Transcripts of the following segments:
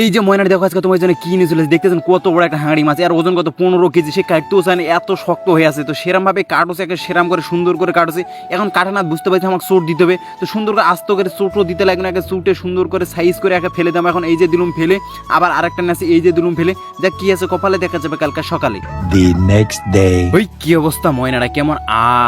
এই যে ময়নার দেখো আজকে তোমার জন্য কি নিয়ে চলেছে দেখতেছেন কত বড় একটা হাঁড়ি মাছ আর ওজন কত 15 কেজি। সে কাটতেও চায় না, এত শক্ত হয়ে আছে। তো সেরাম ভাবে কাটছে, একটা সেরাম করে সুন্দর করে কাটছে। এখন কাটা না বুঝতে পারছি আমাকে চোট দিতে হবে। তো সুন্দর করে আস্ত করে চোটও দিতে লাগবে না, চোটে সুন্দর করে সাইজ করে একে ফেলে দাম। এখন এই যে দিলুম ফেলে, আবার আরেকটা আছে এই যে দিলুম ফেলে, যা কি আছে কপালে দেখা যাবে কালকে সকালে। The next day. ওই কি অবস্থা ময়নারা, কেমন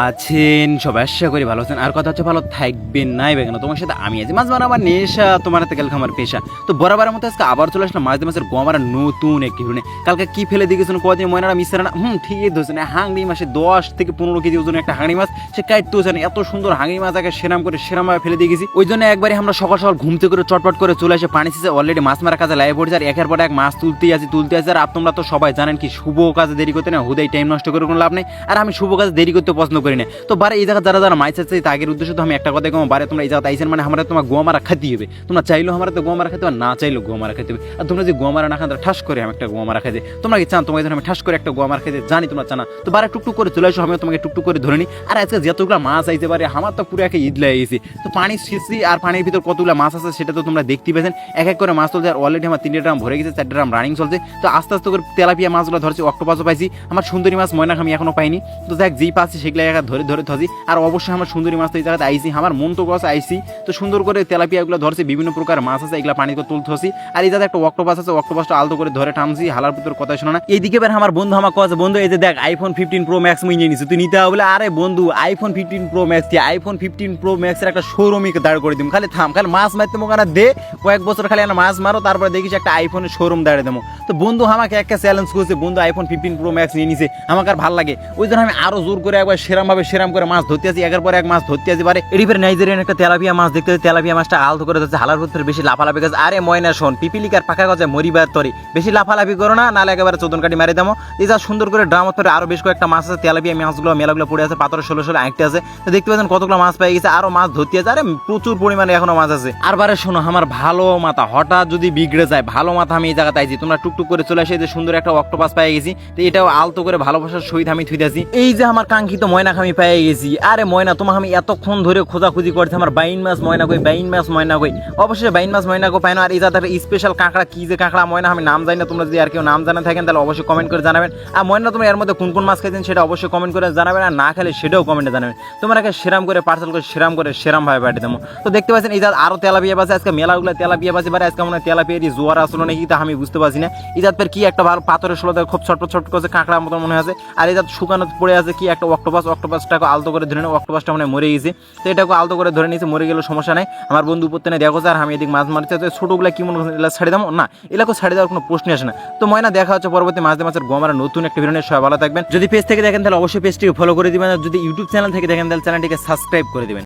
আছেন? সব আশা করি ভালো আছেন। আর কথা হচ্ছে ভালো থাকবেন নাই বেগানো, তোমার সাথে আমি আছি। মাছ মারা আমার নেশা, তোমার হাতে কালকে আমার পেশা। তো বরাবরের মতো আজকে আবার চলে আসলাম মাছ মাছের গোমারা নতুন একটি ভিডিও। কালকে কি ফেলে দিয়েছেন কদিন ময়নারা মিশে না? ঠিকই ধরছেন, হাঁড়ি মাসে 10 থেকে 15 কেজি ওজন একটা হাঁড়ি মাছ। সে কাটতেও চান, এত সুন্দর হাঁড়ি মাছ আগে সেরাম করে সেরামভাবে ফেলে দিয়ে গেছি। ওই জন্য একবারে আমরা সকাল সকাল ঘুমতে করে চটপট করে চলে আসে পানি শেষে অলরেডি মাছ মারা কাজে লাগে পড়ছে। আর একের পর এক মাছ তুলতেই আছি। আর তোমরা তো সবাই জানেন কি শুভ কাজে দেরি করতে না, হুদাই টাইম নষ্ট করে কোনো লাভ নেই। আর আমি শুভ কাজে দেরি করতে পছন্দ করি না। তো বারে এই জায়গা যারা যারা মাছ আছে তাগের উদ্দেশ্য তো আমি একটা কথা কম, বারে তোমরা এই জায়গাতে আইসেন মানে আমরা তোমার গোয়া মারা খাইতে হবে। তোমরা চাইলেও আমরা তো গোয়া মারা খেতে হবে, না চাইলেও গোয়া মারা খেতে হবে। আর তোমরা যে গোয়া মারা না খান ঠাস করে আমি একটা গোয়া মারা খাইতে, তোমরা কি চান তোমাকে আমি ঠাস করে একটা গোয়া মারা খাইতে জানি তোমরা চানা? তো বারে টুকটুক করে চলে আসো, আমি তোমাকে টুকটুক করে ধরে নিই। আর আজকে যতগুলো মাছ আইতে পারে আমার তো পুরো একটা ঈদ লেগে গেছে। তো পানি শেষি আর পানির ভিতর কতগুলো মাছ আছে সেটা তো তোমরা দেখতে পেয়েছেন। এক এক করে মাছ চলছে। আর অলরেডি আমার 3 ড্রাম ভরে গেছে, 4 ড্রাম রানিং চলছে। তো আস্তে আস্তে করে তেলাপিয়া মাছগুলো ধরছি, অক্টোপাসও পাইছি। আমার সুন্দরী মাছ ময়না আমি এখনো পাইনি। তো দেখ যেই পাচ্ছি সেগুলো ধরে ধরে ধরছি। আর অবশ্যই আমার সুন্দরী মাছ তো এই জায়গাতে আইসি, আমার মন তো গছ আইসি। তো সুন্দর করে তেলাপিয়াগুলো ধরছি, বিভিন্ন প্রকার মাছ আছে এগুলো পানি করে তুলতে হচ্ছি। আর এই জায়গায় একটা অক্টোপাস আছে, অক্টোপাসটা আলতো করে ধরে টানছি, হালার ভিতর কথা শোনা না। এইদিকে বের আমার বন্ধু আমার কাছে, বন্ধু এই যে দেখ iPhone 15 Pro Max মুই নিয়ে নিছি, তুই নিতে হবে বলে। আরে বন্ধু iPhone 15 Pro Max কি iPhone 15 Pro Max এর একটা শোরুমই দাঁড় করে দিম। খালি থাম, খালি মাছ মারতে মোকানা দে, কয়েক বছর খালি একটা মাছ মারো, তারপরে দেখিস একটা আইফোনের শোরুম দাঁড়িয়ে দেবো। তো বন্ধু আমাকে একটা চ্যালেঞ্জ করছে, বন্ধু iPhone 15 Pro Max নিয়ে নিছে, আমাকে আর ভালো লাগে। ওই জন্য আমি আরো জোর করে একবার সেরাম করে মাছ ধরতে আছি, একের পর এক মাছ ধরতে আছি। পারে এটি ফের নাইজেরিয়ান একটা তেলাপিয়া মাছ দেখতে, তেলাপিয়া মাছটা আলতো করে ধরছে, হালার ভিতরে বেশি লাফালাফি গেছে। আরে ময়না শোন, পিপিলিকার পাখা গজে মরিবার তরি, বেশি লাফালাফি করো না, নাহলে একেবারে চোদন কাটি মারি দেবো। এই যা সুন্দর করে ড্রাম ধরে আরো বেশ কয়েকটা মাছ আছে, তেলাপিয়া মাছগুলো মেলাগুলো পড়ে আছে, পাথরের 16 আঁকতে আছে। তো দেখতে পাচ্ছেন কতগুলো মাছ পেয়ে গেছে, আরো মাছ ধরতে আছে। আরে প্রচুর পরিমাণে এখনো মাছ আছে। আর বারে শোনো, আমার ভালো মাথা হঠাৎ যদি বিগড়ে যায়, ভালো মাথা আমি এই জায়গাতে আইছি, তোমরা টুকটুক করে চলে আসে যে সুন্দর একটা অক্টোপাস পেয়ে গেছি। তো এটাও আলতো করে ভালোবাসার সহিত আমি থুইতেছি। এই যে আমার কাঙ্ক্ষিত ময়না আমি পেয়ে গেছি। আরে ময়না তোমাকে আমি এতক্ষণ ধরে খোঁজাখুঁজি করছি, আমার বাইন মাছ ময়না কই, বাইন মাছ ময়না কই। অবশ্যই বাইন মাছ ময়না কো পাই না। আর এই জায়গাতে স্পেশাল কাঁকড়া, কি যে কাঁকড়া ময়না আমি নাম জানি না, তোমরা যদি আর কেউ নাম জানা থাকেন তাহলে অবশ্যই কমেন্ট করে জানাবেন। আর ময়না তোমরা এর মধ্যে কোন কোন মাছ খাইছেন সেটা অবশ্যই কমেন্ট করে জানাবেন, আর না খেলে সেটাও কমেন্টে জানাবেন। তোমরাকে সেরাম করে পার্সেল করে সেরাম ভাবে পাঠিয়ে দেবো। তো দেখতে পাচ্ছেন এই আরো তেলাপিয়া বাজে, আজকে মেলাগুলো তেলাপিয়া বাজে। বারে আজকে মনে হয় তেলাপিয়ারই জোয়ার আসলো নাকি তা আমি বুঝতে পারছি না। এই জাতের কি একটা ভালো পাথরের ষোলোতে খুব ছোট করছে, কাঁকড়ার মতো মনে আছে। আর এই জাত শুকানো পড়ে আছে কি একটা অক্টোপাসটাকে আলতো করে ধরে নেই, অক্টোপাসটা মানে মরে গেছে। তো এটাকে আলতো করে ধরে নিয়েছে, মরে গেলে সমস্যা নেই। আমার বন্ধু উপর থেকে দেখো আর আমি এদিকে মাছ মারছি। তো ছোটগুলা কি মনে এগুলো ছাড়ি দাম না, এলাকা ছাড়ি দেওয়ার কোনো প্রশ্ন আসে না। তো ময়না দেখা হচ্ছে পরবর্তী মাছের গোমারা নতুন একটা ভিডিও নিয়ে। সবাই ভালো থাকবেন। যদি পেজ থেকে দেখেন তাহলে অবশ্যই পেজটিকে ফলো করে দিবেন, আর যদি ইউটিউব চ্যানেল থেকে দেখেন তাহলে চ্যানেলটিকে সাবস্ক্রাইব করে দিবেন।